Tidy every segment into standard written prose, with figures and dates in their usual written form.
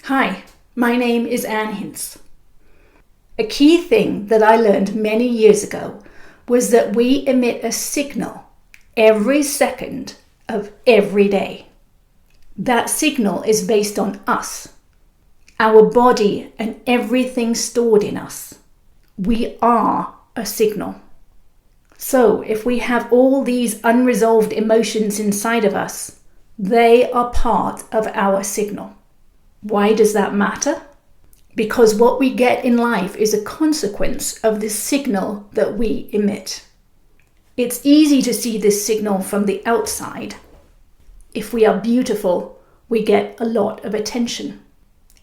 Hi, my name is Anne Hintz. A key thing that I learned many years ago was that we emit a signal every second of every day. That signal is based on us, our body, and everything stored in us. We are a signal. So if we have all these unresolved emotions inside of us, they are part of our signal. Why does that matter? Because what we get in life is a consequence of this signal that we emit. It's easy to see this signal from the outside. If we are beautiful, we get a lot of attention.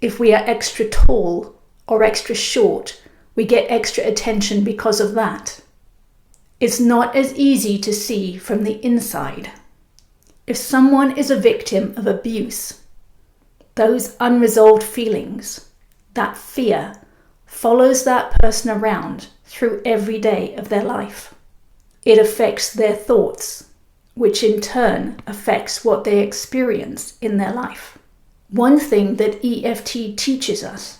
If we are extra tall or extra short, we get extra attention because of that. It's not as easy to see from the inside. If someone is a victim of abuse, those unresolved feelings, that fear, follows that person around through every day of their life. It affects their thoughts, which in turn affects what they experience in their life. One thing that EFT teaches us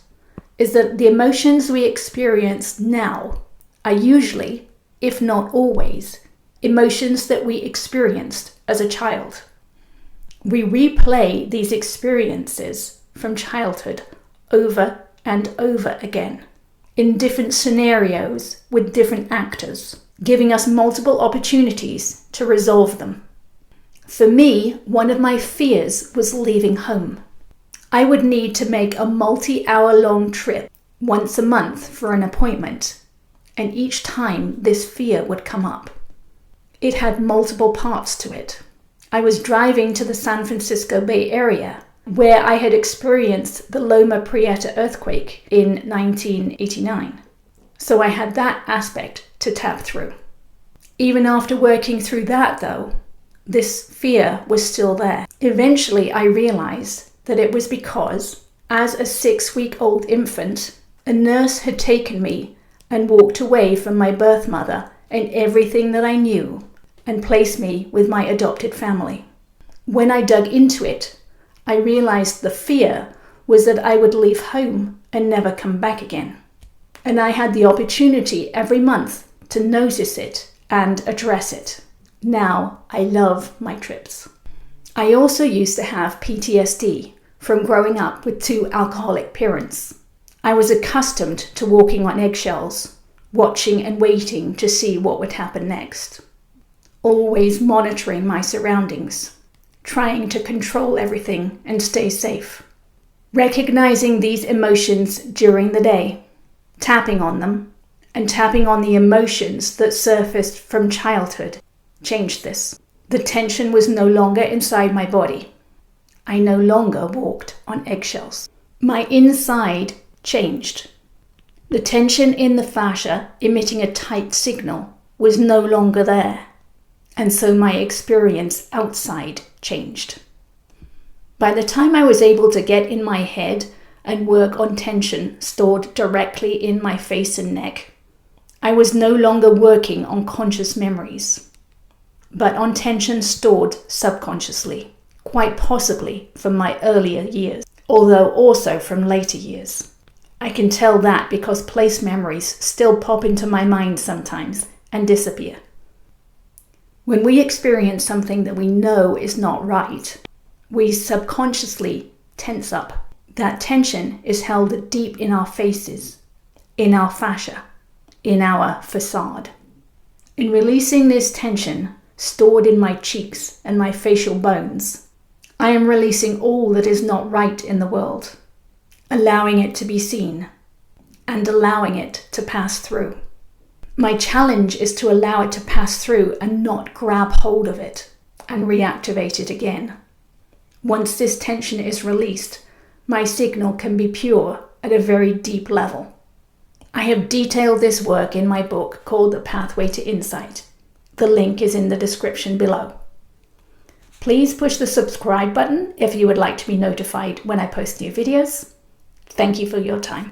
is that the emotions we experience now are usually, if not always, emotions that we experienced as a child. We replay these experiences from childhood over and over again, in different scenarios with different actors, giving us multiple opportunities to resolve them. For me, one of my fears was leaving home. I would need to make a multi-hour-long trip once a month for an appointment, and each time this fear would come up. It had multiple parts to it. I was driving to the San Francisco Bay Area, where I had experienced the Loma Prieta earthquake in 1989. So I had that aspect to tap through. Even after working through that though, this fear was still there. Eventually I realized that it was because, as a 6-week-old infant, a nurse had taken me and walked away from my birth mother and everything that I knew, and placed me with my adopted family. When I dug into it, I realized the fear was that I would leave home and never come back again. And I had the opportunity every month to notice it and address it. Now I love my trips. I also used to have PTSD from growing up with 2 alcoholic parents. I was accustomed to walking on eggshells, watching and waiting to see what would happen next. Always monitoring my surroundings, trying to control everything and stay safe. Recognizing these emotions during the day, tapping on them, and tapping on the emotions that surfaced from childhood changed this. The tension was no longer inside my body. I no longer walked on eggshells. My inside changed. The tension in the fascia emitting a tight signal was no longer there. And so my experience outside changed. By the time I was able to get in my head and work on tension stored directly in my face and neck, I was no longer working on conscious memories, but on tension stored subconsciously, quite possibly from my earlier years, although also from later years. I can tell that because place memories still pop into my mind sometimes and disappear. When we experience something that we know is not right, we subconsciously tense up. That tension is held deep in our faces, in our fascia, in our facade. In releasing this tension stored in my cheeks and my facial bones, I am releasing all that is not right in the world, allowing it to be seen, and allowing it to pass through. My challenge is to allow it to pass through and not grab hold of it and reactivate it again. Once this tension is released, my signal can be pure at a very deep level. I have detailed this work in my book called The Pathway to Insight. The link is in the description below. Please push the subscribe button if you would like to be notified when I post new videos. Thank you for your time.